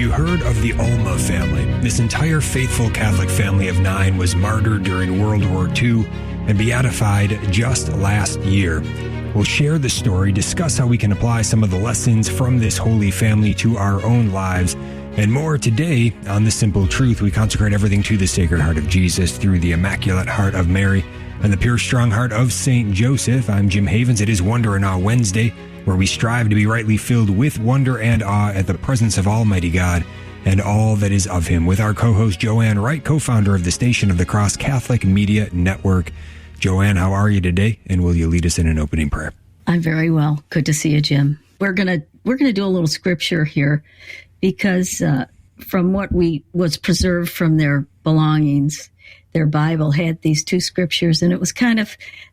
you heard of the Ulma family? This entire faithful Catholic family of 9 was martyred during World War II and beatified just last year. We'll share the story, discuss how we can apply some of the lessons from this holy family to our own lives, and more today on The Simple Truth. We consecrate everything to the Sacred Heart of Jesus through the Immaculate Heart of Mary and the Pure Strong Heart of St. Joseph. I'm Jim Havens. It is Wonder and Awe Wednesday, where we strive to be rightly filled with wonder and awe at the presence of Almighty God and all that is of Him, with our co-host Joanne Wright, co-founder of the Station of the Cross Catholic Media Network. Joanne, how are you today? And will you lead us in an opening prayer? I'm very well. Good to see you, Jim. We're gonna do a little scripture here, because from what was preserved from their belongings, their Bible had these 2 scriptures, and it was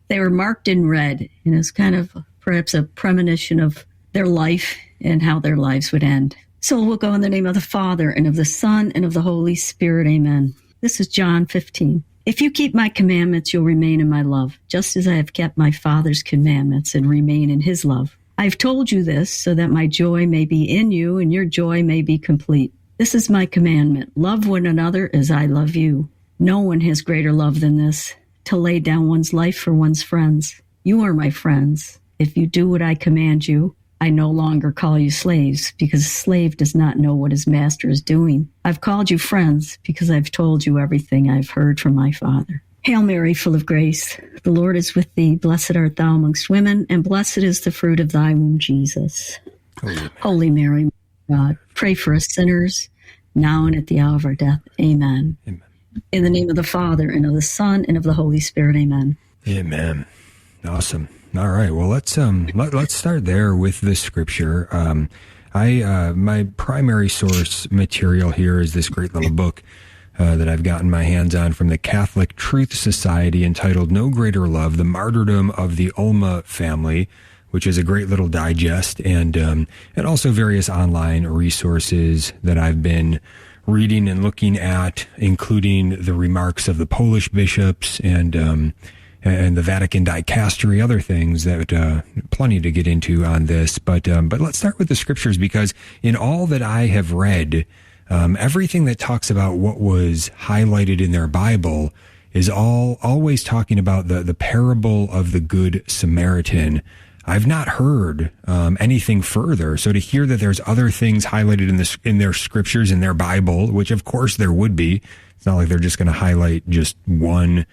they were marked in red, and it was kind of perhaps a premonition of their life and how their lives would end. So we'll go in the name of the Father, and of the Son, and of the Holy Spirit. Amen. This is John 15. If you keep my commandments, you'll remain in my love, just as I have kept my Father's commandments and remain in his love. I've told you this so that my joy may be in you and your joy may be complete. This is my commandment. Love one another as I love you. No one has greater love than this, to lay down one's life for one's friends. You are my friends. If you do what I command you, I no longer call you slaves, because a slave does not know what his master is doing. I've called you friends because I've told you everything I've heard from my Father. Hail Mary, full of grace, the Lord is with thee. Blessed art thou amongst women, and blessed is the fruit of thy womb, Jesus. Holy Mary, God, pray for us sinners, now and at the hour of our death. Amen. Amen. In the name of the Father, and of the Son, and of the Holy Spirit. Amen. Amen. Awesome. All right. Well, let's start there with the scripture. My primary source material here is this great little book that I've gotten my hands on from the Catholic Truth Society, entitled "No Greater Love: The Martyrdom of the Ulma Family," which is a great little digest, and also various online resources that I've been reading and looking at, including the remarks of the Polish bishops and the Vatican dicastery, other things that plenty to get into on this. But let's start with the scriptures, because in all that I have read, everything that talks about what was highlighted in their Bible is always talking about the parable of the Good Samaritan. I've not heard anything further. So to hear that there's other things highlighted in their scriptures, in their Bible, which of course there would be. It's not like they're just going to highlight just one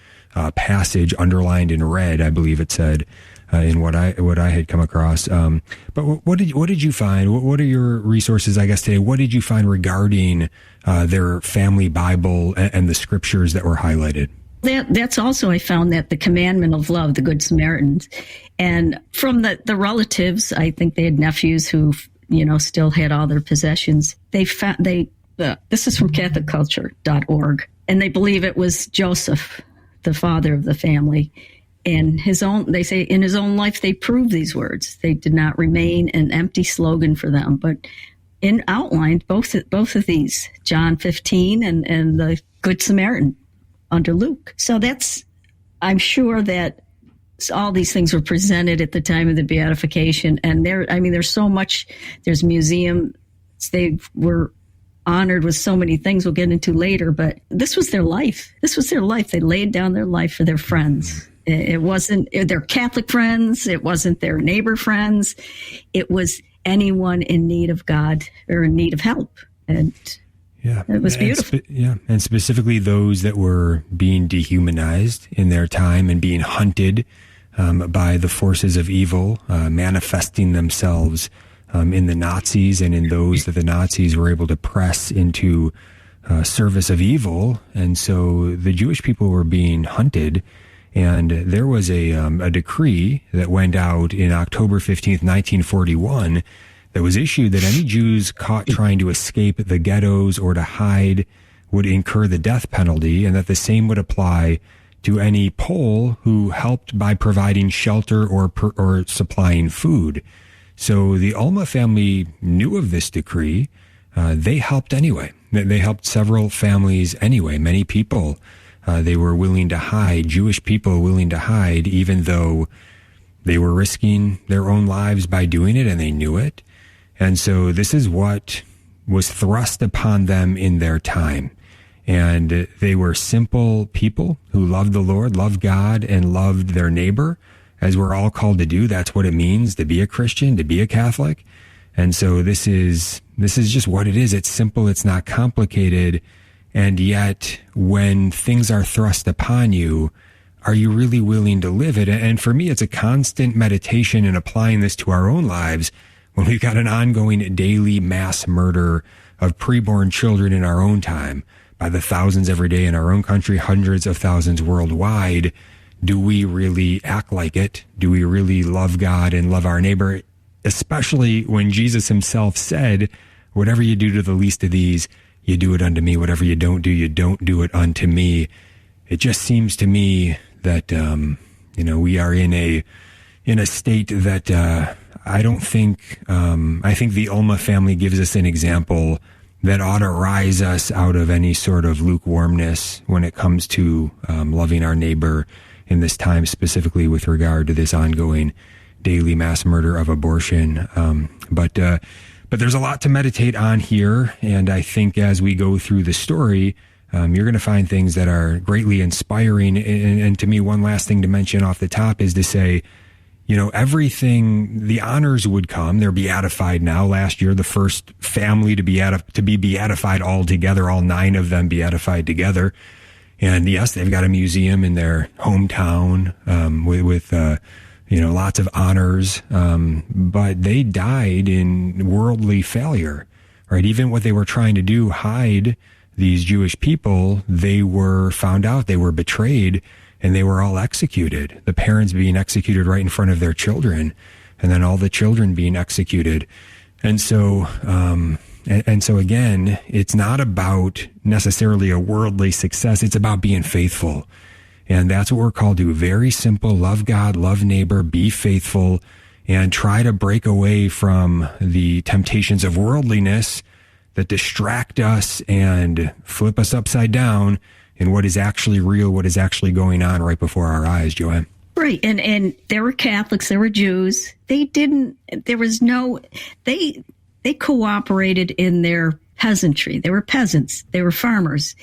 passage underlined in red, I believe it said, in what I had come across. But what did you find? What are your resources, I guess, today? What did you find regarding their family Bible and the scriptures that were highlighted? That's also, I found that the commandment of love, the Good Samaritans, and from the relatives, I think they had nephews who, still had all their possessions. This is from CatholicCulture.org, and they believe it was Joseph, the father of the family. They say in his own life, they prove these words. They did not remain an empty slogan for them, but outlined both of these, John 15 and the Good Samaritan under Luke. So I'm sure that all these things were presented at the time of the beatification. And there's so much, there's museums, they were honored with so many things we'll get into later, but this was their life. They laid down their life for their friends. It wasn't their Catholic friends. It wasn't their neighbor friends. It was anyone in need of God or in need of help. And it was beautiful. And specifically those that were being dehumanized in their time and being hunted by the forces of evil, manifesting themselves in the Nazis and in those that the Nazis were able to press into service of evil. And so the Jewish people were being hunted. And there was a decree that went out in October 15th, 1941, that was issued that any Jews caught trying to escape the ghettos or to hide would incur the death penalty, and that the same would apply to any Pole who helped by providing shelter or supplying food. So the Ulma family knew of this decree. They helped anyway. They helped several families anyway. Many people they were willing to hide, Jewish people willing to hide, even though they were risking their own lives by doing it, and they knew it. And so this is what was thrust upon them in their time. And they were simple people who loved the Lord, loved God, and loved their neighbor, as we're all called to do. That's what it means to be a Christian, to be a Catholic. And so this is just what it is. It's simple. It's not complicated. And yet, when things are thrust upon you, are you really willing to live it? And for me, it's a constant meditation in applying this to our own lives when we've got an ongoing daily mass murder of preborn children in our own time by the thousands every day in our own country, hundreds of thousands worldwide. Do we really act like it? Do we really love God and love our neighbor? Especially when Jesus himself said, whatever you do to the least of these, you do it unto me. Whatever you don't do it unto me. It just seems to me that, we are in a state that, I don't think, I think the Ulma family gives us an example that ought to rise us out of any sort of lukewarmness when it comes to loving our neighbor in this time, specifically with regard to this ongoing daily mass murder of abortion. But there's a lot to meditate on here. And I think as we go through the story, you're going to find things that are greatly inspiring. And to me, one last thing to mention off the top is to say, everything, the honors would come. They're beatified now. Last year, the first family to be beatified all together, all 9 of them beatified together. And yes, they've got a museum in their hometown, with lots of honors. But they died in worldly failure, right? Even what they were trying to do, hide these Jewish people, they were found out, they were betrayed, and they were all executed. The parents being executed right in front of their children, and then all the children being executed. And so, so again, it's not about necessarily a worldly success. It's about being faithful. And that's what we're called to. Very simple. Love God, love neighbor, be faithful, and try to break away from the temptations of worldliness that distract us and flip us upside down in what is actually real, what is actually going on right before our eyes, Joanne. Right. And there were Catholics, there were Jews. They cooperated in their peasantry. They were peasants. They were farmers.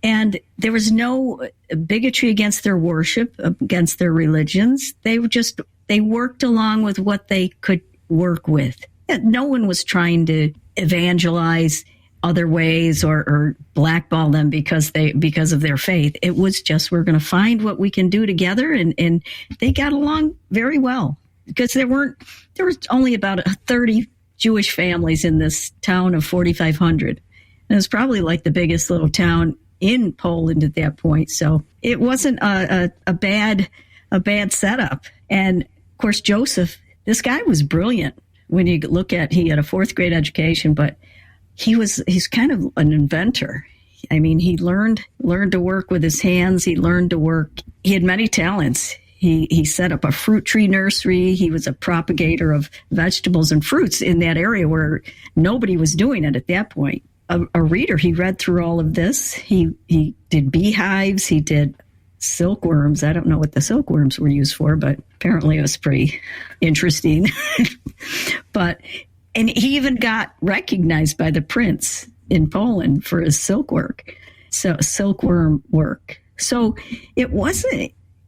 And there was no bigotry against their worship, against their religions. They worked along with what they could work with. No one was trying to evangelize other ways or blackball them because of their faith. It was just, we're going to find what we can do together. And they got along very well because there was only about 30 Jewish families in this town of 4,500. And it was probably like the biggest little town in Poland at that point. So it wasn't a bad setup. And of course, Joseph, this guy was brilliant. When you look at, he had a 4th grade education, but he's kind of an inventor. I mean, he learned to work with his hands. He learned to work. He had many talents. He set up a fruit tree nursery. He was a propagator of vegetables and fruits in that area where nobody was doing it at that point. A reader, he read through all of this. He did beehives. He did silkworms. I don't know what the silkworms were used for, but apparently it was pretty interesting. And he even got recognized by the prince in Poland for his silkworm work. So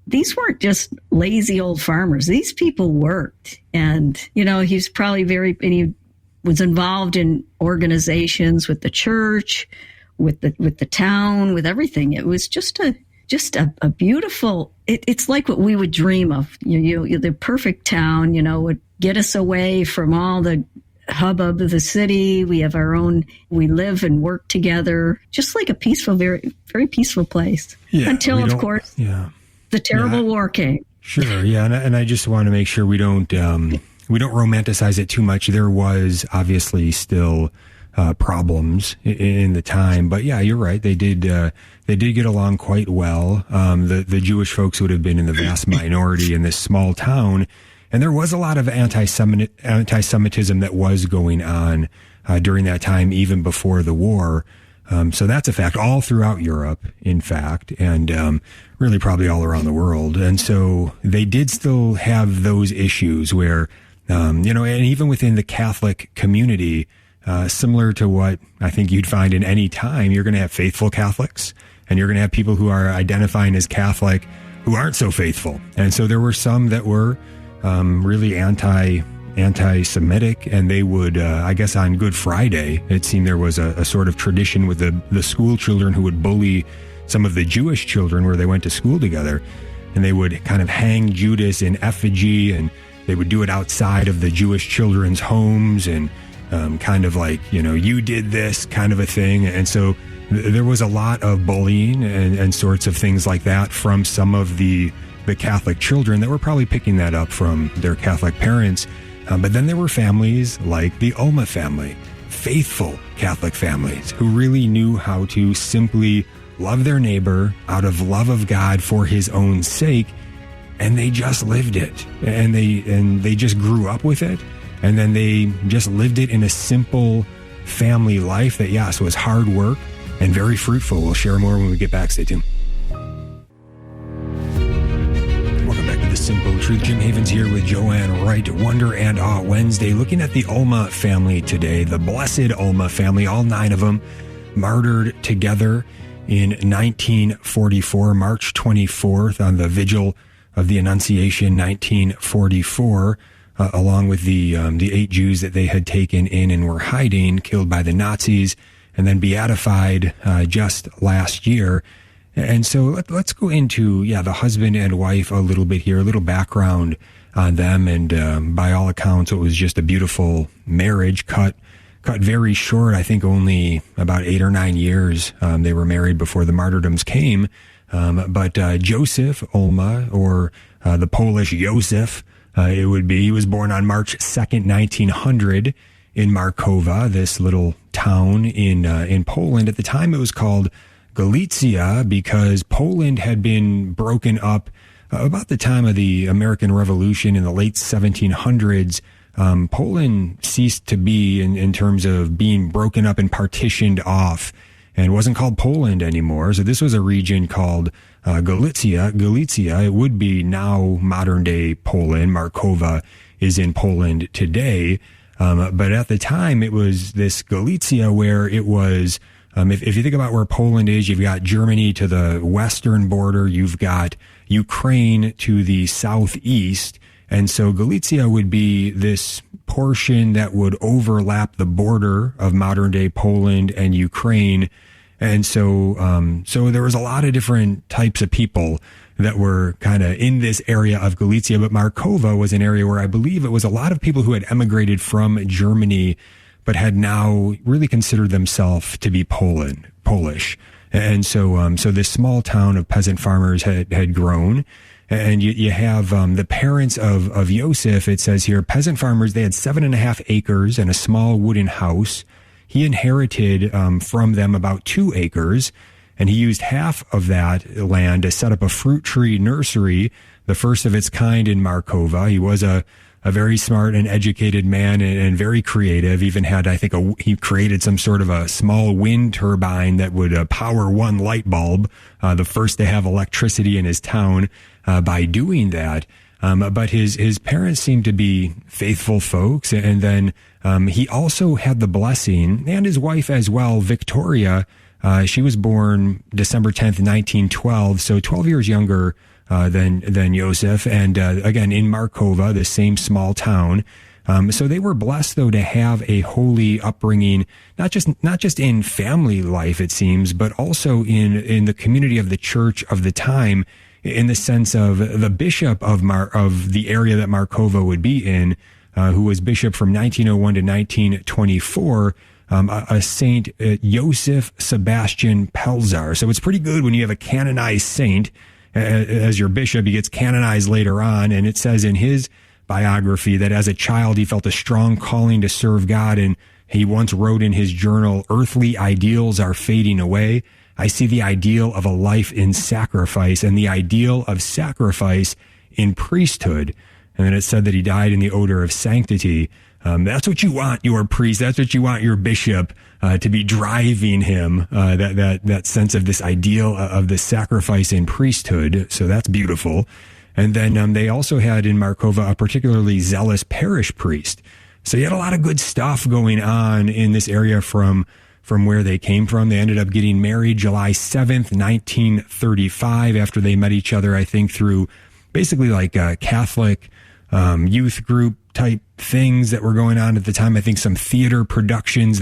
these weren't just lazy old farmers. These people worked. And, he's probably he was involved in organizations with the church, with the town, with everything. It was just a beautiful, it's like what we would dream of. The perfect town, would get us away from all the hubbub of the city. We have we live and work together, just like a peaceful, very, very peaceful place. Yeah, until, of course, the terrible war came. Sure. Yeah. And I just want to make sure we don't romanticize it too much. There was obviously still problems in the time, but yeah, you're right. They did get along quite well. The Jewish folks would have been in the vast minority in this small town. And there was a lot of anti-Semitism that was going on during that time, even before the war. So that's a fact all throughout Europe, in fact, and really probably all around the world. And so they did still have those issues where, and even within the Catholic community, similar to what I think you'd find in any time. You're going to have faithful Catholics, and you're going to have people who are identifying as Catholic who aren't so faithful. And so there were some that were really anti-Semitic, and they would, I guess on Good Friday, it seemed there was a sort of tradition with the school children who would bully some of the Jewish children where they went to school together, and they would kind of hang Judas in effigy, and they would do it outside of the Jewish children's homes, and kind of like, you did this kind of a thing. And so there was a lot of bullying and sorts of things like that from some of the Catholic children that were probably picking that up from their Catholic parents. But then there were families like the Ulma family, faithful Catholic families who really knew how to simply love their neighbor out of love of God for his own sake. And they just lived it, and they just grew up with it. And then they just lived it in a simple family life that, yes, was hard work and very fruitful. We'll share more when we get back. Stay tuned. Welcome back to The Simple Truth. Jim Havens here with Joanne Wright. Wonder and Awe Wednesday. Looking at the Ulma family today, the blessed Ulma family, all 9 of them martyred together in 1944, March 24th, on the vigil of the Annunciation, 1944. Along with the 8 Jews that they had taken in and were hiding, killed by the Nazis, and then beatified just last year. And so let's go into, the husband and wife a little bit here, a little background on them. And by all accounts, it was just a beautiful marriage, cut very short. I think only about 8 or 9 years they were married before the martyrdoms came. But Joseph Ulma, or the Polish Joseph, he was born on March 2nd, 1900 in Markowa, this little town in Poland. At the time, it was called Galicia because Poland had been broken up about the time of the American Revolution in the late 1700s. Poland ceased to be in terms of being broken up and partitioned off, and wasn't called Poland anymore. So this was a region called Galicia. It would be now modern day Poland. Markowa is in Poland today. But at the time, it was this Galicia where it was, if you think about where Poland is, you've got Germany to the western border, you've got Ukraine to the southeast. And so Galicia would be this portion that would overlap the border of modern day Poland and Ukraine. And so there was a lot of different types of people that were kind of in this area of Galicia, but Markowa was an area where I believe it was a lot of people who had emigrated from Germany, but had now really considered themselves to be Polish. And so this small town of peasant farmers had grown. And you have the parents of Joseph. It says here, peasant farmers, they had 7.5 acres and a small wooden house. He inherited from them about 2 acres, and he used half of that land to set up a fruit tree nursery, the first of its kind in Markowa. He was a very smart and educated man and very creative. Even had, I think, he created some sort of a small wind turbine that would power one light bulb, the first to have electricity in his town by doing that. But his parents seemed to be faithful folks. And then he also had the blessing, and his wife as well, Victoria. She was born December 10th, 1912, so 12 years younger than Joseph. And again, in Markowa, the same small town. So they were blessed, though, to have a holy upbringing, not just in family life, it seems, but also in the community of the church of the time, in the sense of the bishop of the area that Markowa would be in, who was bishop from 1901 to 1924, a Saint Joseph Sebastian Pelzar. So it's pretty good when you have a canonized saint as your bishop. He gets canonized later on, and it says in his biography that as a child he felt a strong calling to serve God, and he once wrote in his journal, "Earthly ideals are fading away. I see the ideal of a life in sacrifice and the ideal of sacrifice in priesthood." And then it said that he died in the odor of sanctity. That's what you want your priest. That's what you want your bishop to be driving him. That sense of this ideal of the sacrifice in priesthood. So that's beautiful. And then they also had in Markowa a particularly zealous parish priest. So you had a lot of good stuff going on in this area from where they came from. They ended up getting married July 7th, 1935, after they met each other, I think, through basically like a Catholic youth group type things that were going on at the time. I think some theater productions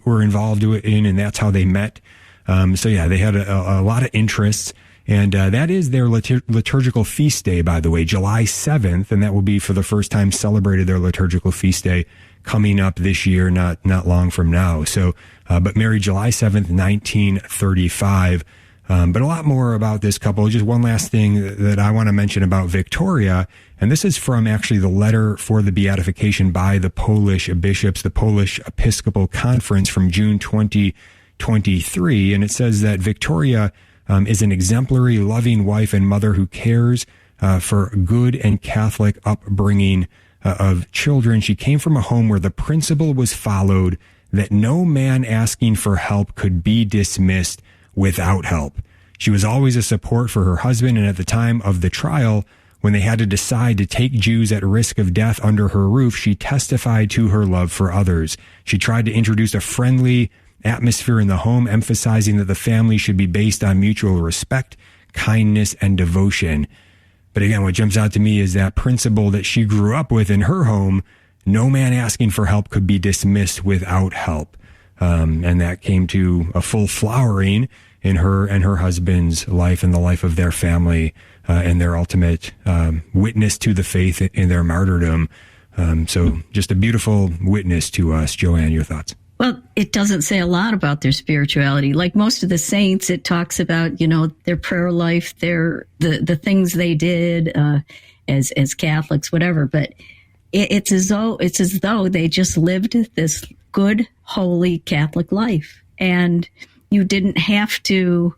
were involved in, and that's how they met. So yeah, they had a lot of interests. And that is their liturgical feast day, by the way, July 7th, and that will be for the first time celebrated, their liturgical feast day, coming up this year, not long from now. So, but married July 7th, 1935. But a lot more about this couple. Just one last thing that I want to mention about Victoria, and this is from actually the letter for the beatification by the Polish bishops, the Polish Episcopal Conference from June 2023. And it says that Victoria is an exemplary, loving wife and mother who cares for good and Catholic upbringing of children. She came from a home where the principle was followed that no man asking for help could be dismissed without help. She was always a support for her husband, and at the time of the trial, when they had to decide to take Jews at risk of death under her roof, she testified to her love for others. She tried to introduce a friendly atmosphere in the home, emphasizing that the family should be based on mutual respect, kindness, and devotion. But again, what jumps out to me is that principle that she grew up with in her home: no man asking for help could be dismissed without help. And that came to a full flowering in her and her husband's life and the life of their family, and their ultimate witness to the faith in their martyrdom. So just a beautiful witness to us. Joanne, your thoughts? Well, it doesn't say a lot about their spirituality. Like most of the saints, it talks about, their prayer life, the things they did as Catholics, whatever. But it's as though they just lived this good, holy Catholic life, and you didn't have to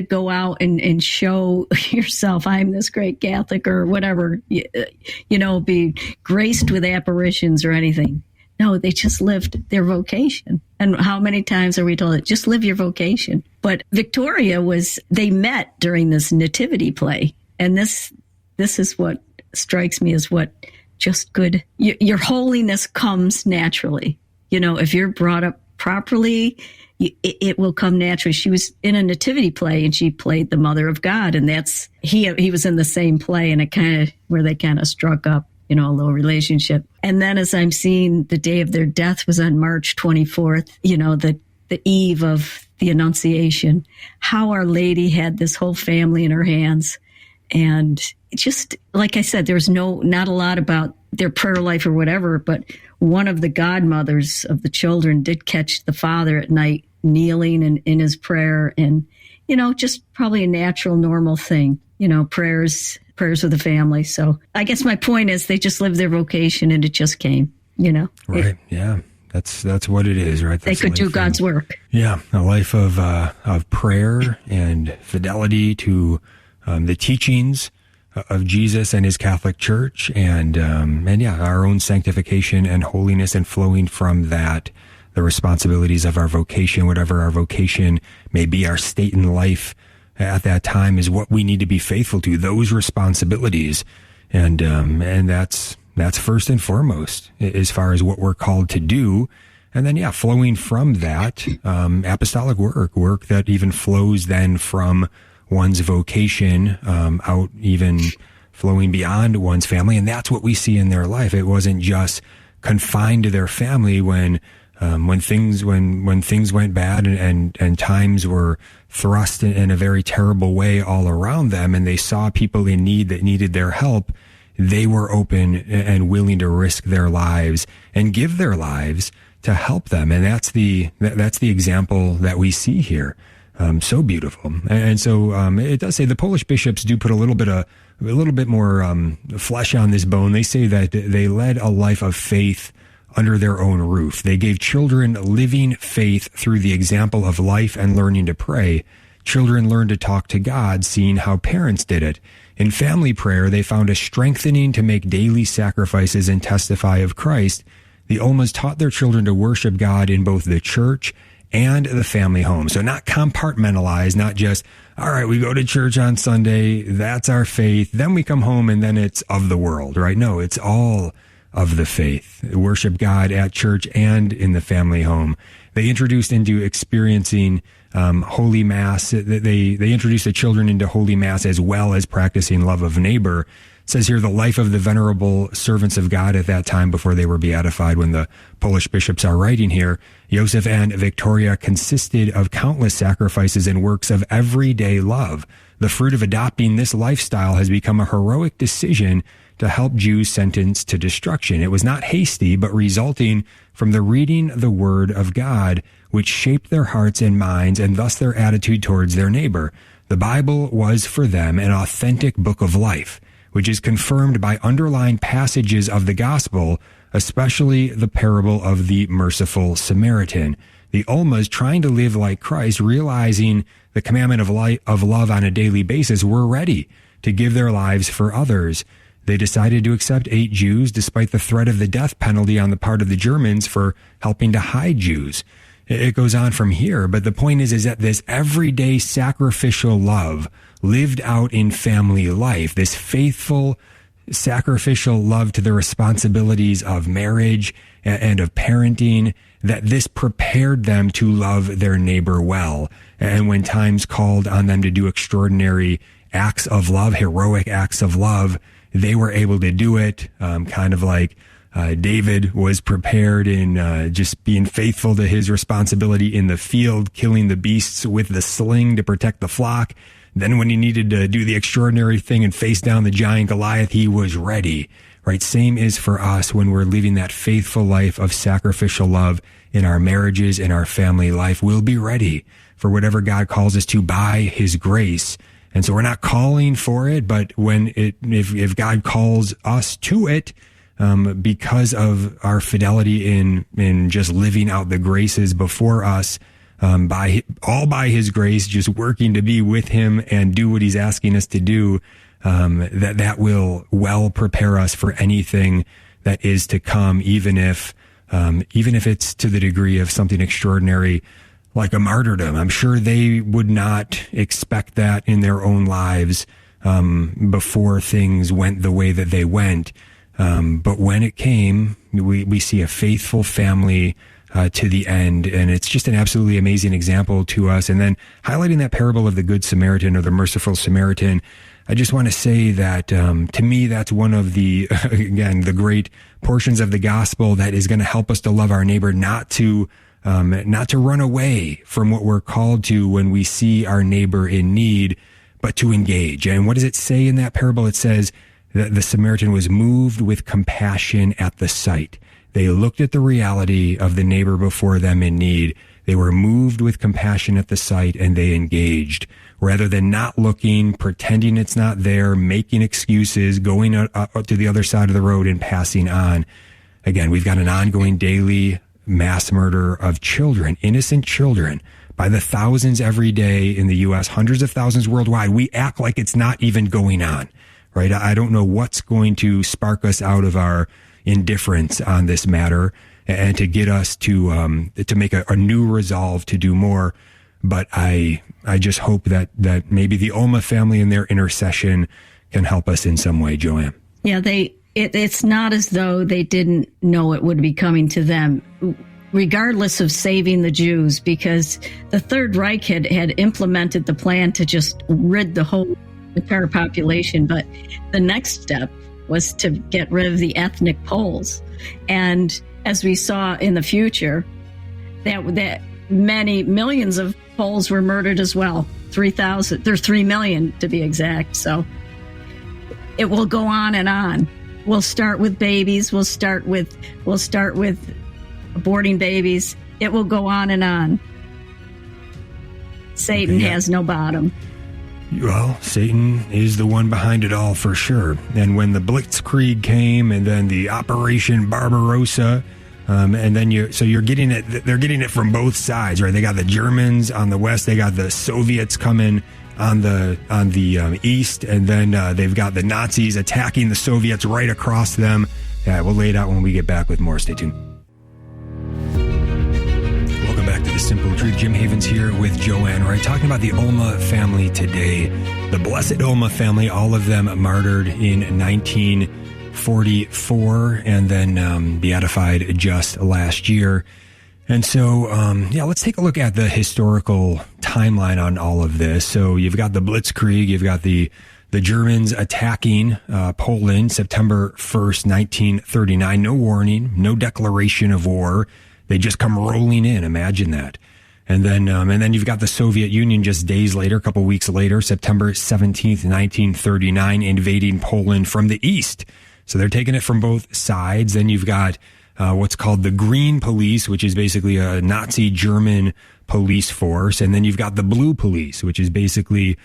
go out and show yourself, I'm this great Catholic or whatever, be graced with apparitions or anything. No, they just lived their vocation. And how many times are we told, just live your vocation? But Victoria they met during this nativity play. And this is what strikes me as what just good, your holiness comes naturally. If you're brought up properly, it will come naturally. She was in a nativity play and she played the Mother of God. And he was in the same play, and where they kind of struck up, a little relationship. And then as I'm seeing, the day of their death was on March 24th, the eve of the Annunciation, how Our Lady had this whole family in her hands. And just, like I said, there's not a lot about their prayer life or whatever, but one of the godmothers of the children did catch the father at night kneeling and in his prayer, and, just probably a natural, normal thing, prayers of the family. So I guess my point is they just lived their vocation, and it just came, Right. Yeah. That's what it is, right? They could do God's work. Yeah. A life of prayer and fidelity to the teachings of Jesus and his Catholic Church, and our own sanctification and holiness, and flowing from that, the responsibilities of our vocation, whatever our vocation may be, our state in life at that time is what we need to be faithful to, those responsibilities. And that's first and foremost as far as what we're called to do. And then, flowing from that, apostolic work that even flows then from one's vocation, out, even flowing beyond one's family. And that's what we see in their life. It wasn't just confined to their family when things went bad and times were thrust in a very terrible way all around them, and they saw people in need that needed their help. They were open and willing to risk their lives and give their lives to help them. And that's the example that we see here. So beautiful. And so, it does say the Polish bishops do put a little bit more, flesh on this bone. They say that they led a life of faith under their own roof. They gave children living faith through the example of life and learning to pray. Children learned to talk to God, seeing how parents did it. In family prayer, they found a strengthening to make daily sacrifices and testify of Christ. The Ulmas taught their children to worship God in both the church and the family home. So not compartmentalized, not just, all right, we go to church on Sunday, that's our faith, then we come home and then it's of the world, right? No, it's all of the faith, worship God at church and in the family home. They introduced into experiencing Holy Mass. They introduced the children into Holy Mass as well as practicing love of neighbor. It says here, the life of the venerable servants of God at that time before they were beatified, when the Polish bishops are writing here, Joseph and Victoria, consisted of countless sacrifices and works of everyday love. The fruit of adopting this lifestyle has become a heroic decision to help Jews sentenced to destruction. It was not hasty, but resulting from the reading the word of God, which shaped their hearts and minds and thus their attitude towards their neighbor. The Bible was for them an authentic book of life, which is confirmed by underlying passages of the gospel, especially the parable of the merciful Samaritan. The Ulmas, trying to live like Christ, realizing the commandment of love on a daily basis, were ready to give their lives for others. They decided to accept 8 Jews despite the threat of the death penalty on the part of the Germans for helping to hide Jews. It goes on from here, but the point is that this everyday sacrificial love lived out in family life, this faithful sacrificial love to the responsibilities of marriage and of parenting, that this prepared them to love their neighbor well. And when times called on them to do extraordinary acts of love, heroic acts of love, they were able to do it, kind of like David was prepared in just being faithful to his responsibility in the field, killing the beasts with the sling to protect the flock. Then when he needed to do the extraordinary thing and face down the giant Goliath, he was ready, right? Same is for us when we're living that faithful life of sacrificial love in our marriages, in our family life. We'll be ready for whatever God calls us to by his grace. And so we're not calling for it, but if God calls us to it, because of our fidelity in just living out the graces before us, by his grace, just working to be with him and do what he's asking us to do, that will well prepare us for anything that is to come, even if it's to the degree of something extraordinary like a martyrdom. I'm sure they would not expect that in their own lives before things went the way that they went. But when it came, we see a faithful family to the end, and it's just an absolutely amazing example to us. And then highlighting that parable of the Good Samaritan or the merciful Samaritan, I just want to say that to me, that's one of the, again, the great portions of the gospel that is going to help us to love our neighbor, not to run away from what we're called to when we see our neighbor in need, but to engage. And what does it say in that parable? It says that the Samaritan was moved with compassion at the sight. They looked at the reality of the neighbor before them in need. They were moved with compassion at the sight, and they engaged. Rather than not looking, pretending it's not there, making excuses, going to the other side of the road and passing on. Again, we've got an ongoing daily mass murder of children, innocent children, by the thousands every day in the U.S., hundreds of thousands worldwide. We act like it's not even going on, right? I don't know what's going to spark us out of our indifference on this matter and to get us to make a new resolve to do more. But I just hope that maybe the Ulma family and their intercession can help us in some way, Joanne. Yeah, it's not as though they didn't know it would be coming to them, regardless of saving the Jews, because the Third Reich had implemented the plan to just rid the whole entire population. But the next step was to get rid of the ethnic Poles. And as we saw in the future, that many millions of Poles were murdered as well. 3,000, there's 3 million to be exact. So it will go on and on. We'll start with babies. We'll start with aborting babies. It will go on and on. Satan has no bottom. Well, Satan is the one behind it all for sure. And when the Blitzkrieg came, and then the Operation Barbarossa, and then you're getting it. They're getting it from both sides, right? They got the Germans on the west, they got the Soviets coming on the east, and then they've got the Nazis attacking the Soviets right across them. Yeah, we'll lay it out when we get back with more. Stay tuned. Welcome back to The Simple Truth. Jim Havens here with Joanne Wright, talking about the Ulma family today. The blessed Ulma family, all of them martyred in 19 1944, and then beatified just last year. And so, let's take a look at the historical timeline on all of this. So you've got the Blitzkrieg, you've got the Germans attacking Poland September 1st, 1939. No warning, no declaration of war. They just come rolling in. Imagine that. And then you've got the Soviet Union just days later, a couple weeks later, September 17th, 1939, invading Poland from the east. So they're taking it from both sides. Then you've got what's called the Green Police, which is basically a Nazi German police force. And then you've got the Blue Police, which is basically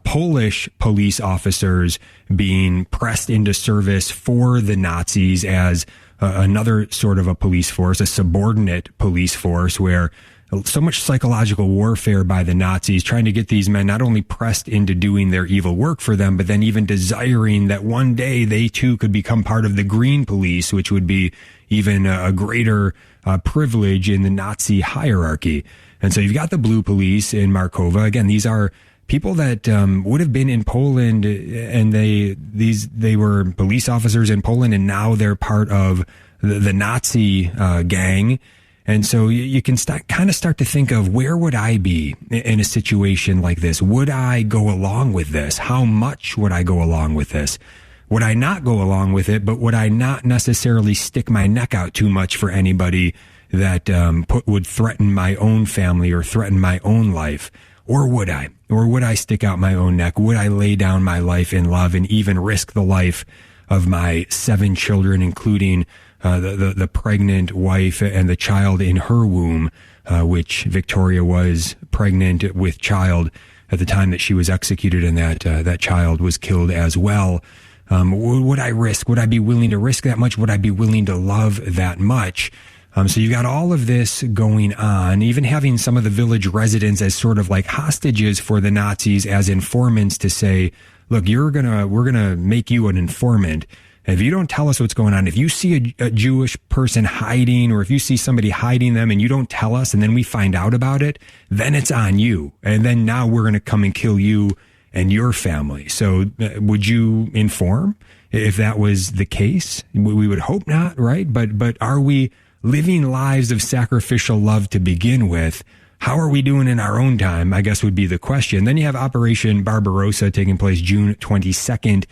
Polish police officers being pressed into service for the Nazis as another sort of a police force, a subordinate police force, where so much psychological warfare by the Nazis trying to get these men not only pressed into doing their evil work for them, but then even desiring that one day they too could become part of the Green Police, which would be even a greater privilege in the Nazi hierarchy. And so you've got the Blue Police in Markowa. Again, these are people that would have been in Poland, and they were police officers in Poland, and now they're part of the Nazi gang. And so you can kind of start to think of, where would I be in a situation like this? Would I go along with this? How much would I go along with this? Would I not go along with it, but would I not necessarily stick my neck out too much for anybody that would threaten my own family or threaten my own life? Or would I? Or would I stick out my own neck? Would I lay down my life in love and even risk the life of my 7 children, including the pregnant wife and the child in her womb, which Victoria was pregnant with child at the time that she was executed, and that child was killed as well. Would I risk? Would I be willing to risk that much? Would I be willing to love that much? So you've got all of this going on, even having some of the village residents as sort of like hostages for the Nazis, as informants, to say, look, we're gonna make you an informant. If you don't tell us what's going on, if you see a Jewish person hiding, or if you see somebody hiding them and you don't tell us, and then we find out about it, then it's on you. And then now we're going to come and kill you and your family. So would you inform if that was the case? We would hope not, right? But are we living lives of sacrificial love to begin with? How are we doing in our own time, I guess, would be the question. Then you have Operation Barbarossa taking place June 22nd,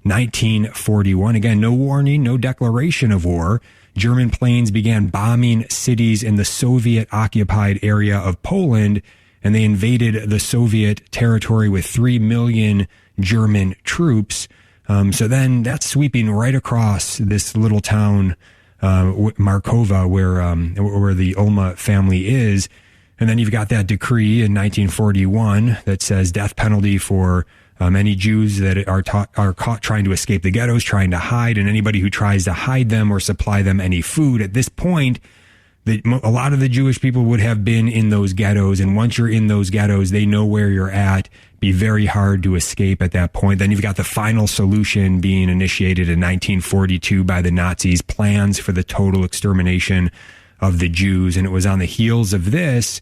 1941. Again, no warning, no declaration of war. German planes began bombing cities in the Soviet-occupied area of Poland, and they invaded the Soviet territory with 3 million German troops. So then that's sweeping right across this little town, Markowa, where the Ulma family is. And then you've got that decree in 1941 that says death penalty for any Jews that are caught trying to escape the ghettos, trying to hide, and anybody who tries to hide them or supply them any food. At this point, a lot of the Jewish people would have been in those ghettos, and once you're in those ghettos, they know where you're at. Be very hard to escape at that point. Then you've got the final solution being initiated in 1942 by the Nazis, plans for the total extermination of the Jews. And it was on the heels of this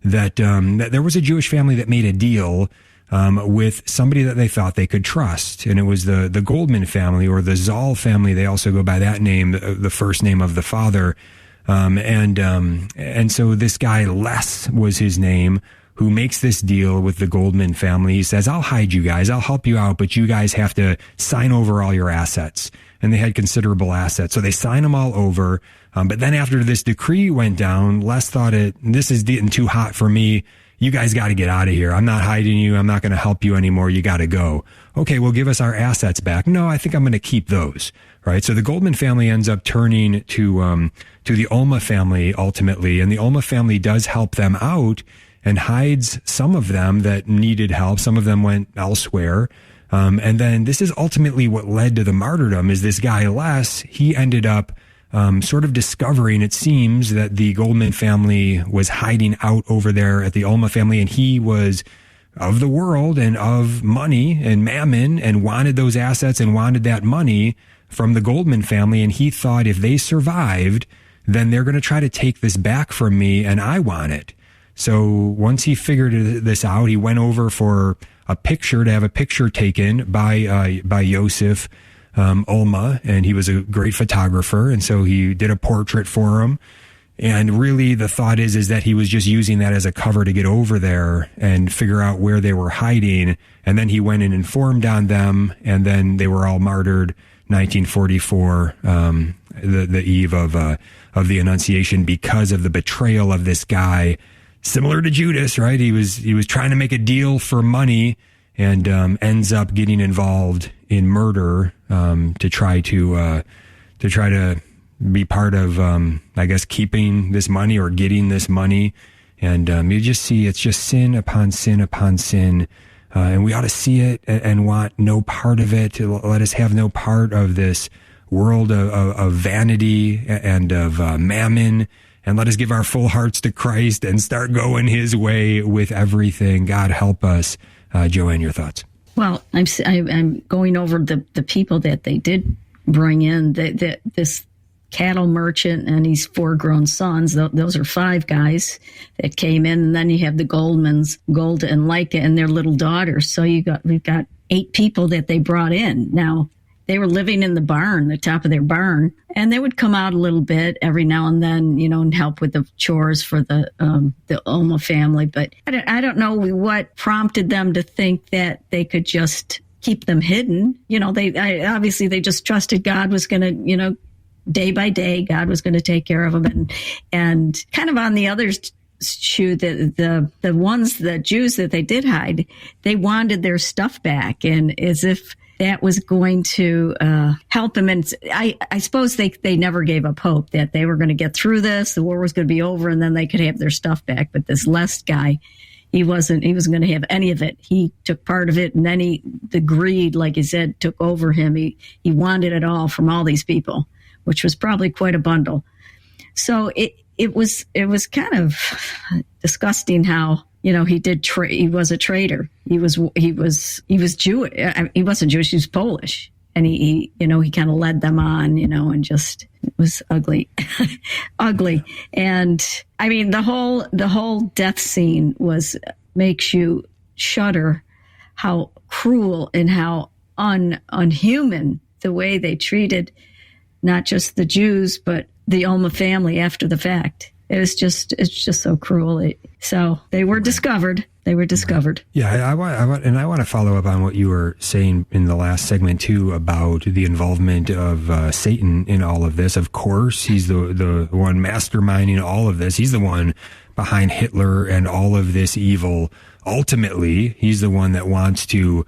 that there was a Jewish family that made a deal with somebody that they thought they could trust. And it was the Goldman family, or the Zoll family. They also go by that name, the first name of the father. And so this guy, Les was his name, who makes this deal with the Goldman family. He says, I'll hide you guys. I'll help you out, but you guys have to sign over all your assets. And they had considerable assets. So they sign them all over. But then after this decree went down, Les thought this is getting too hot for me. You guys got to get out of here. I'm not hiding you. I'm not going to help you anymore. You got to go. Okay, well, give us our assets back. No, I think I'm going to keep those. Right. So the Goldman family ends up turning to the Ulma family ultimately. And the Ulma family does help them out and hides some of them that needed help. Some of them went elsewhere. And then this is ultimately what led to the martyrdom. Is this guy Les, he ended up sort of discovering, it seems, that the Goldman family was hiding out over there at the Ulma family, and he was of the world and of money and mammon and wanted those assets and wanted that money from the Goldman family. And he thought, if they survived, then they're going to try to take this back from me, and I want it. So once he figured this out, he went over for a picture, to have a picture taken by Yosef, Ulma, and he was a great photographer. And so he did a portrait for him. And really the thought is that he was just using that as a cover to get over there and figure out where they were hiding. And then he went and informed on them, and then they were all martyred 1944, the eve of the Annunciation, because of the betrayal of this guy, similar to Judas, right? He was trying to make a deal for money and ends up getting involved in murder to try to be part of, I guess, keeping this money or getting this money. And you just see it's just sin upon sin upon sin. And we ought to see it and want no part of it. Let us have no part of this world of vanity and of mammon. And let us give our full hearts to Christ and start going his way with everything. God help us. Joanne, your thoughts? Well, I'm going over the people that they did bring in. This cattle merchant and his 4 grown sons. Those are 5 guys that came in. And then you have the Goldmans, Golda and Leica, and their little daughters. So we've got 8 people that they brought in. Now, they were living in the barn, the top of their barn, and they would come out a little bit every now and then, and help with the chores for the Ulma family. But I don't know what prompted them to think that they could just keep them hidden. Obviously they just trusted God was going to, day by day, God was going to take care of them. And kind of on the other shoe, the Jews that they did hide, they wanted their stuff back, and as if that was going to help them. And I suppose they never gave up hope that they were going to get through this, the war was going to be over, and then they could have their stuff back. But this Lest guy, he wasn't going to have any of it. He took part of it, and then the greed, like you said, took over him. He wanted it all from all these people, which was probably quite a bundle. So it was kind of disgusting how, he was a traitor. He was Jewish. He wasn't Jewish. He was Polish, and he kind of led them on, and just, it was ugly, ugly. And I mean, the whole death scene makes you shudder how cruel and how unhuman the way they treated not just the Jews, but the Ulma family after the fact. It's just so cruel. So they were discovered. They were discovered. Yeah, I want to follow up on what you were saying in the last segment too about the involvement of Satan in all of this. Of course, he's the one masterminding all of this. He's the one behind Hitler and all of this evil. Ultimately, he's the one that wants to.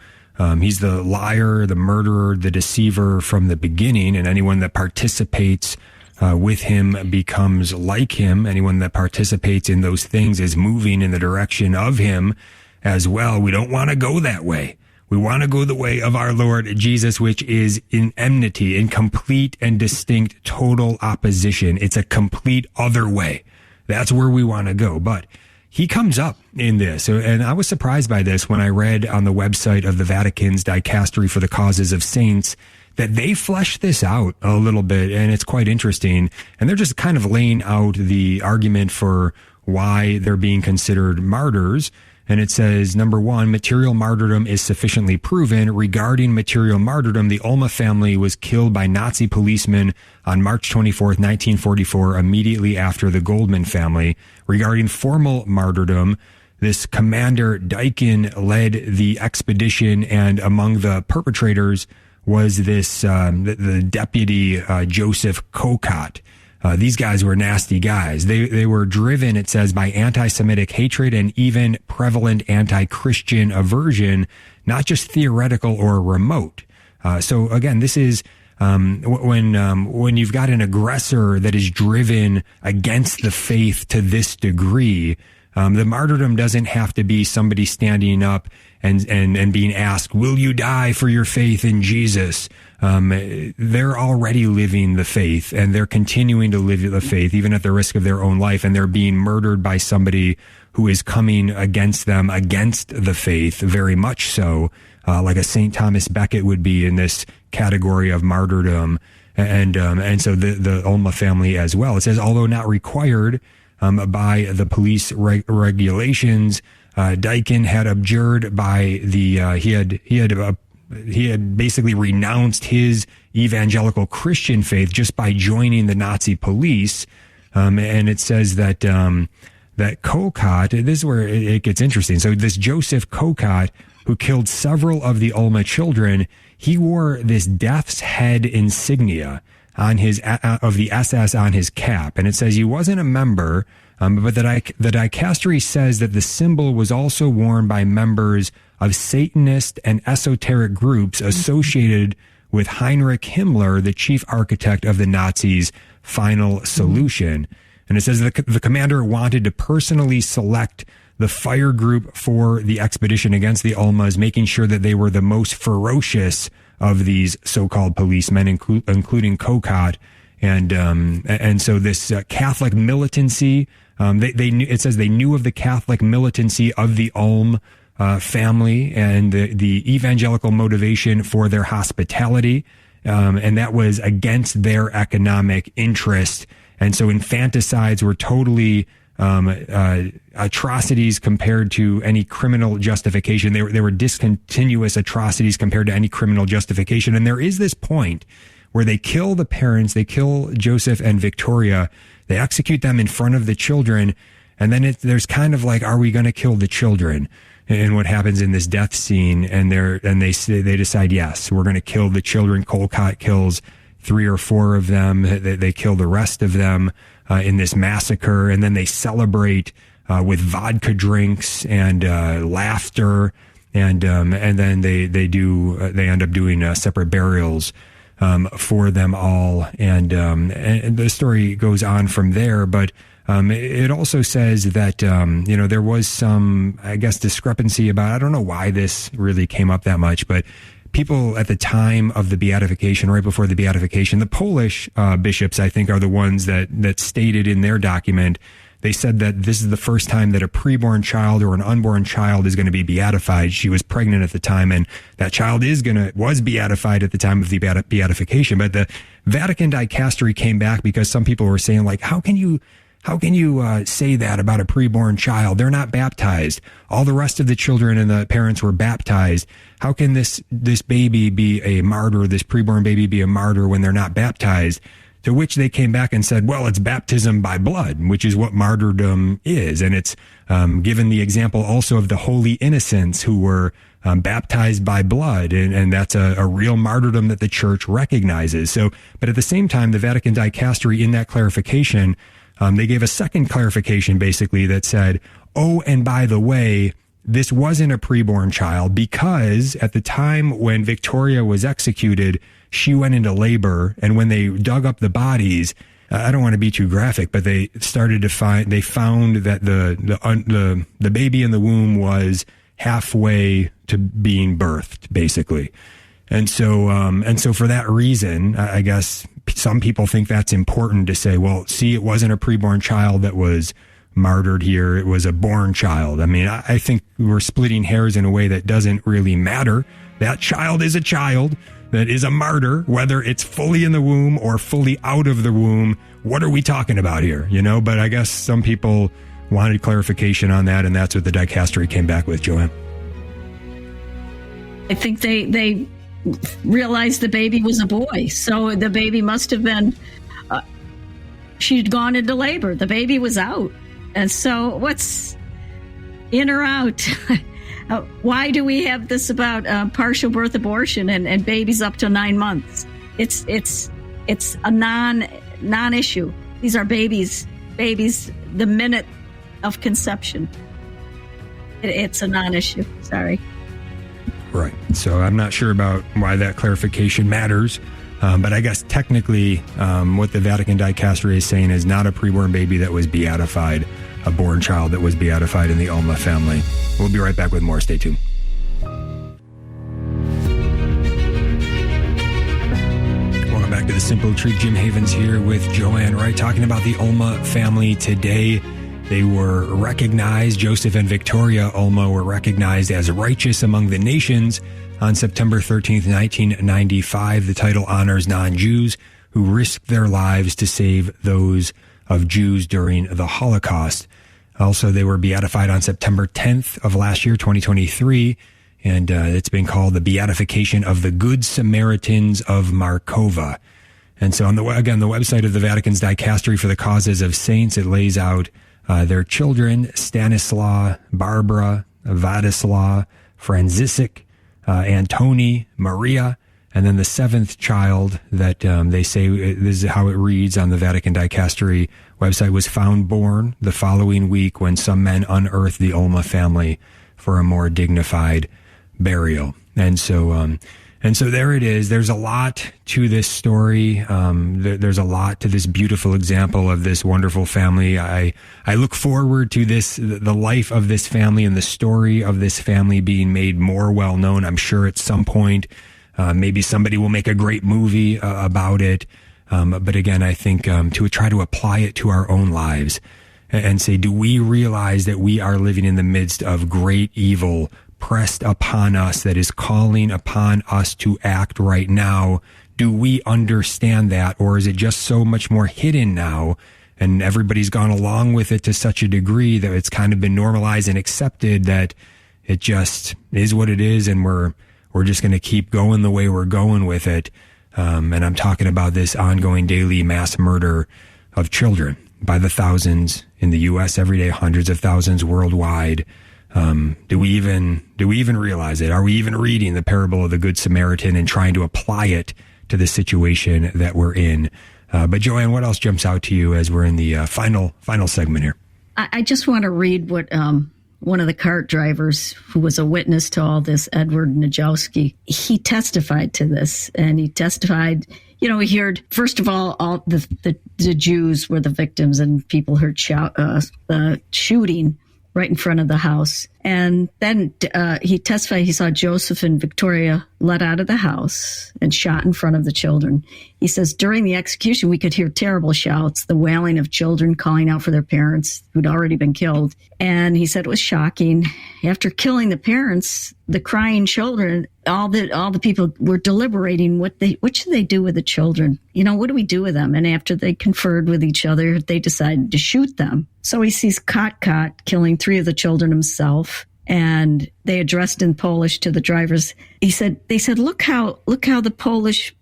He's the liar, the murderer, the deceiver from the beginning, and anyone that participates with him becomes like him. Anyone that participates in those things is moving in the direction of him as well. We don't want to go that way. We want to go the way of our Lord Jesus, which is in enmity, in complete and distinct total opposition. It's a complete other way. That's where we want to go. But he comes up in this, and I was surprised by this when I read on the website of the Vatican's Dicastery for the Causes of Saints that they flesh this out a little bit, and it's quite interesting. And they're just kind of laying out the argument for why they're being considered martyrs. And it says, number 1, material martyrdom is sufficiently proven. Regarding material martyrdom, the Ulma family was killed by Nazi policemen on March 24th, 1944, immediately after the Goldman family. Regarding formal martyrdom, this Commander Daikin led the expedition, and among the perpetrators was this the deputy Joseph Kokot. These guys were nasty guys. They were driven, it says, by anti-Semitic hatred and even prevalent anti-Christian aversion, not just theoretical or remote. So again, this is when you've got an aggressor that is driven against the faith to this degree. The martyrdom doesn't have to be somebody standing up and being asked, will you die for your faith in Jesus? They're already living the faith, and they're continuing to live the faith, even at the risk of their own life. And they're being murdered by somebody who is coming against them, against the faith, very much so, like a St. Thomas Becket would be in this category of martyrdom. And so the Ulma family as well. It says, although not required by the police regulations, Daikin had abjured by he had he had basically renounced his evangelical Christian faith just by joining the Nazi police. And it says that that Kokot, this is where it gets interesting. So this Joseph Kokot, who killed several of the Ulma children, he wore this death's head insignia on his of the SS on his cap, and it says he wasn't a member, but the dicastery says that the symbol was also worn by members of Satanist and esoteric groups associated with Heinrich Himmler, the chief architect of the Nazis' final solution. And it says the commander wanted to personally select the fire group for the expedition against the Ulmas, making sure that they were the most ferocious of these so-called policemen, including Kokot. And so this Catholic militancy, it says they knew of the Catholic militancy of the Ulm family and the evangelical motivation for their hospitality, and that was against their economic interest. And so infanticides were totally atrocities compared to any criminal justification. They were discontinuous atrocities compared to any criminal justification. And there is this point where they kill the parents, they kill Joseph and Victoria, they execute them in front of the children, and then there's kind of like, are we going to kill the children? And what happens in this death scene, and they decide, yes, we're going to kill the children. Kolkot kills 3 or 4 of them. They kill the rest of them in this massacre, and then they celebrate with vodka drinks and laughter, and then they end up doing separate burials for them all, and the story goes on from there. But it also says that there was some, I guess, discrepancy about, I don't know why this really came up that much, but people at the time of the beatification, right before the beatification, the Polish bishops, I think, are the ones that stated in their document, they said that this is the first time that a preborn child or an unborn child is going to be beatified. She was pregnant at the time, and that child was beatified at the time of the beatification. But the Vatican dicastery came back because some people were saying, like, how can you say that about a preborn child? They're not baptized. All the rest of the children and the parents were baptized. How can this baby be a martyr, this preborn baby be a martyr when they're not baptized? To which they came back and said, well, it's baptism by blood, which is what martyrdom is. And it's given the example also of the holy innocents who were baptized by blood. And that's a real martyrdom that the church recognizes. So, but at the same time, the Vatican dicastery, in that clarification, they gave a second clarification, basically, that said, oh, and by the way, this wasn't a preborn child because at the time when Victoria was executed, she went into labor. And when they dug up the bodies, I don't want to be too graphic, but they found that the baby in the womb was halfway to being birthed, basically. And so for that reason, I guess some people think that's important to say, well, see, it wasn't a preborn child that was martyred here. It was a born child. I mean, I think we're splitting hairs in a way that doesn't really matter. That child is a child that is a martyr, whether it's fully in the womb or fully out of the womb. What are we talking about here? But I guess some people wanted clarification on that, and that's what the dicastery came back with, Joanne. I think they realized the baby was a boy, so the baby must have been, she'd gone into labor. The baby was out. And so what's in or out? Why do we have this about partial birth abortion and babies up to 9 months? It's a non-issue. These are babies the minute of conception. It's a non-issue. Sorry. Right. So I'm not sure about why that clarification matters. But I guess technically what the Vatican dicastery is saying is not a preborn baby that was beatified, a born child that was beatified in the Ulma family. We'll be right back with more. Stay tuned. Welcome back to The Simple Truth. Jim Havens here with Joanne Wright, talking about the Ulma family today. They were recognized, Joseph and Victoria Ulma were recognized as righteous among the nations on September 13th, 1995. The title honors non-Jews who risked their lives to save those of Jews during the Holocaust. Also, they were beatified on September 10th of last year, 2023. and it's been called the Beatification of the Good Samaritans of Markova. And so on the website of the Vatican's Dicastery for the Causes of Saints, it lays out their children: Stanislaw, Barbara, Vladislav, Franzisek, Antoni, Maria, and then the seventh child that they say, this is how it reads on the Vatican Dicastery website, was found born the following week when some men unearthed the Ulma family for a more dignified burial. And so there it is. There's a lot to this story. There's a lot to this beautiful example of this wonderful family. I look forward to the life of this family and the story of this family being made more well known. I'm sure at some point, maybe somebody will make a great movie about it. But again, I think to try to apply it to our own lives and say, do we realize that we are living in the midst of great evil pressed upon us that is calling upon us to act right now? Do we understand that? Or is it just so much more hidden now and everybody's gone along with it to such a degree that it's kind of been normalized and accepted that it just is what it is, and we're just going to keep going the way we're going with it? And I'm talking about this ongoing daily mass murder of children by the thousands in the U.S. every day, hundreds of thousands worldwide. Do we even realize it? Are we even reading the parable of the Good Samaritan and trying to apply it to the situation that we're in? But Joanne, what else jumps out to you as we're in the final segment here? I just want to read what one of the cart drivers, who was a witness to all this, Edward Najowski, he testified to this, and he testified. You know, he heard, first of all the Jews were the victims, and people heard the shooting right in front of the house. And then he testified he saw Joseph and Victoria let out of the house and shot in front of the children. He says, during the execution, we could hear terrible shouts, the wailing of children calling out for their parents who'd already been killed. And he said it was shocking. After killing the parents, the crying children, all the people were deliberating what should they do with the children? You know, what do we do with them? And after they conferred with each other, they decided to shoot them. So he sees Kotkot killing 3 of the children himself. And they addressed in Polish to the drivers. They said, look how Polish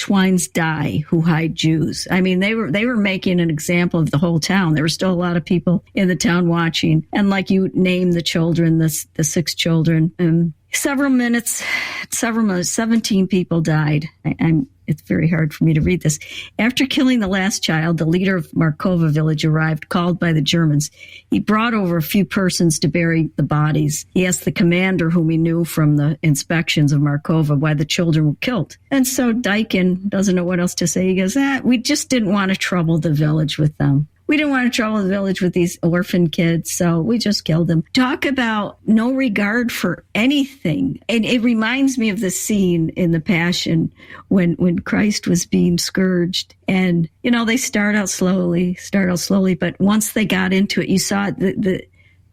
swines die who hide Jews. I mean, they were making an example of the whole town. There were still a lot of people in the town watching. And like you name the children, the 6 children, several minutes, 17 people died. It's very hard for me to read this. After killing the last child, the leader of Markova village arrived, called by the Germans. He brought over a few persons to bury the bodies. He asked the commander, whom he knew from the inspections of Markova, why the children were killed. And so Daikin doesn't know what else to say. He goes, we just didn't want to trouble the village with them. We didn't want to trouble the village with these orphan kids, so we just killed them. Talk about no regard for anything. And it reminds me of the scene in the Passion when Christ was being scourged. And, you know, they start out slowly, but once they got into it, you saw the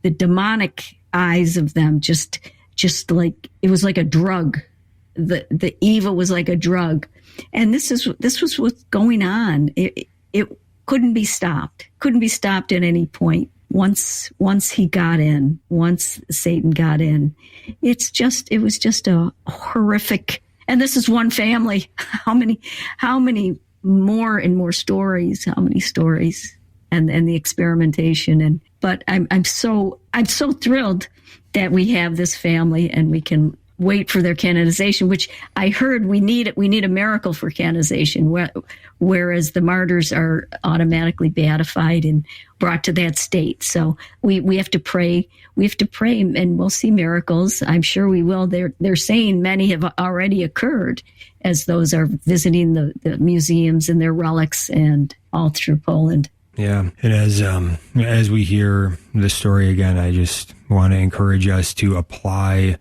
demonic eyes of them just like, it was like a drug. The evil was like a drug. And this was what's going on. It couldn't be stopped at any point. Once he got in, once Satan got in, it was just a horrific. And this is one family. How many more and more stories? How many stories? And the experimentation. But I'm so thrilled that we have this family and we can wait for their canonization, which I heard we need a miracle for canonization, whereas the martyrs are automatically beatified and brought to that state. So we have to pray. We have to pray, and we'll see miracles. I'm sure we will. They're saying many have already occurred, as those are visiting the museums and their relics and all through Poland. Yeah, and as we hear this story again, I just want to encourage us to apply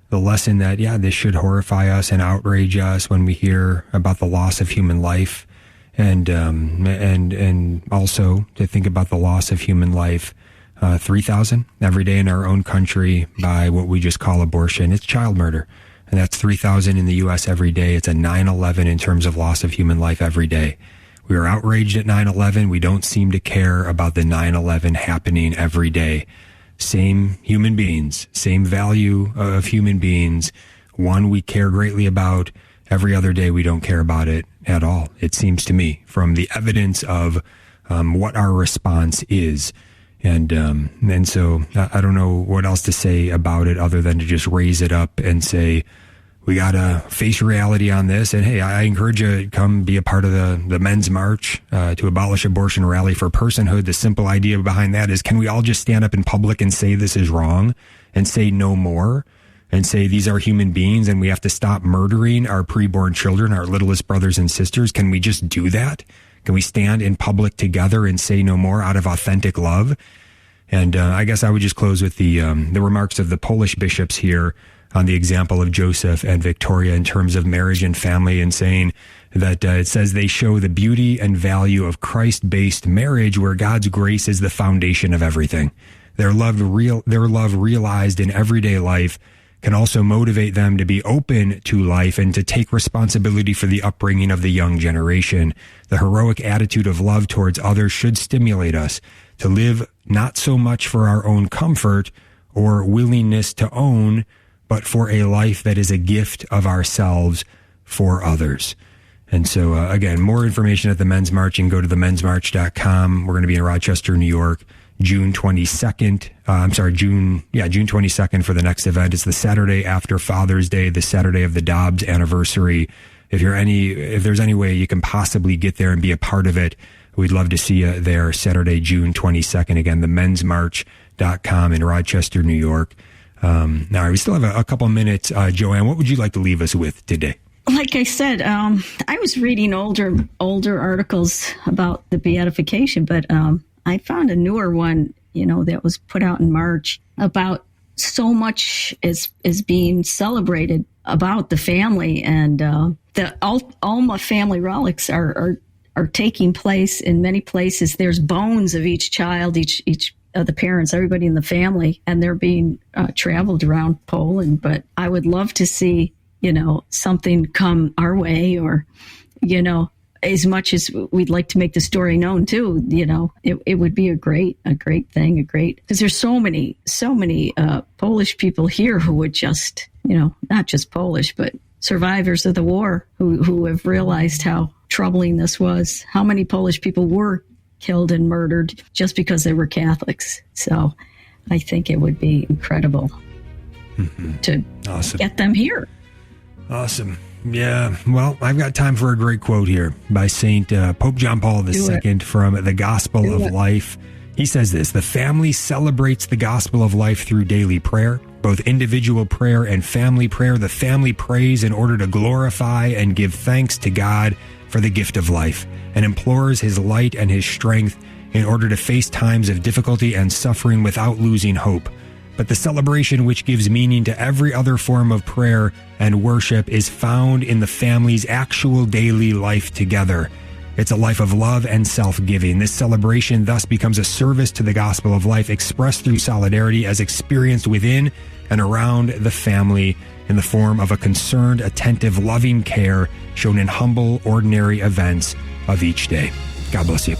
the lesson that, this should horrify us and outrage us when we hear about the loss of human life, and also to think about the loss of human life, 3,000 every day in our own country by what we just call abortion. It's child murder, and that's 3,000 in the U.S. every day. It's a 9/11 in terms of loss of human life every day. We are outraged at 9/11. We don't seem to care about the 9/11 happening every day. same human beings, same value of human beings. One we care greatly about. Every other day we don't care about it at all, it seems to me, from the evidence of what our response is. And so I don't know what else to say about it other than to just raise it up and say, we got to face reality on this. And hey, I encourage you to come be a part of the Men's March to Abolish Abortion Rally for Personhood. The simple idea behind that is, can we all just stand up in public and say this is wrong and say no more and say these are human beings and we have to stop murdering our preborn children, our littlest brothers and sisters? Can we just do that? Can we stand in public together and say no more out of authentic love? And I guess I would just close with the remarks of the Polish bishops here on the example of Joseph and Victoria in terms of marriage and family, and saying that it says they show the beauty and value of Christ-based marriage, where God's grace is the foundation of everything. Their love realized in everyday life can also motivate them to be open to life and to take responsibility for the upbringing of the young generation. The heroic attitude of love towards others should stimulate us to live not so much for our own comfort or willingness to own, but for a life that is a gift of ourselves for others. And so, again, more information at the Men's March. You can go to themensmarch.com. We're going to be in Rochester, New York, June 22nd. June 22nd for the next event. It's the Saturday after Father's Day, the Saturday of the Dobbs anniversary. If there's any way you can possibly get there and be a part of it, we'd love to see you there Saturday, June 22nd. Again, themensmarch.com in Rochester, New York. Now, we still have a couple minutes. Joanne, what would you like to leave us with today? Like I said, I was reading older articles about the beatification, but I found a newer one, that was put out in March about so much is being celebrated about the family, and the Ulma family relics are taking place in many places. There's bones of each child, each of the parents, everybody in the family, and they're being traveled around Poland. But I would love to see, something come our way, or, as much as we'd like to make the story known too, it would be a great thing, because there's so many Polish people here who would just, not just Polish, but survivors of the war who have realized how troubling this was, how many Polish people were killed and murdered just because they were Catholics. So I think it would be incredible to get them here. Awesome. Yeah. Well, I've got time for a great quote here by Saint Pope John Paul II from the Gospel of Life. He says this: the family celebrates the gospel of life through daily prayer, both individual prayer and family prayer. The family prays in order to glorify and give thanks to God for the gift of life, and implores his light and his strength in order to face times of difficulty and suffering without losing hope. But the celebration which gives meaning to every other form of prayer and worship is found in the family's actual daily life together. It's a life of love and self-giving. This celebration thus becomes a service to the gospel of life, expressed through solidarity as experienced within and around the family in the form of a concerned, attentive, loving care shown in humble, ordinary events of each day. God bless you.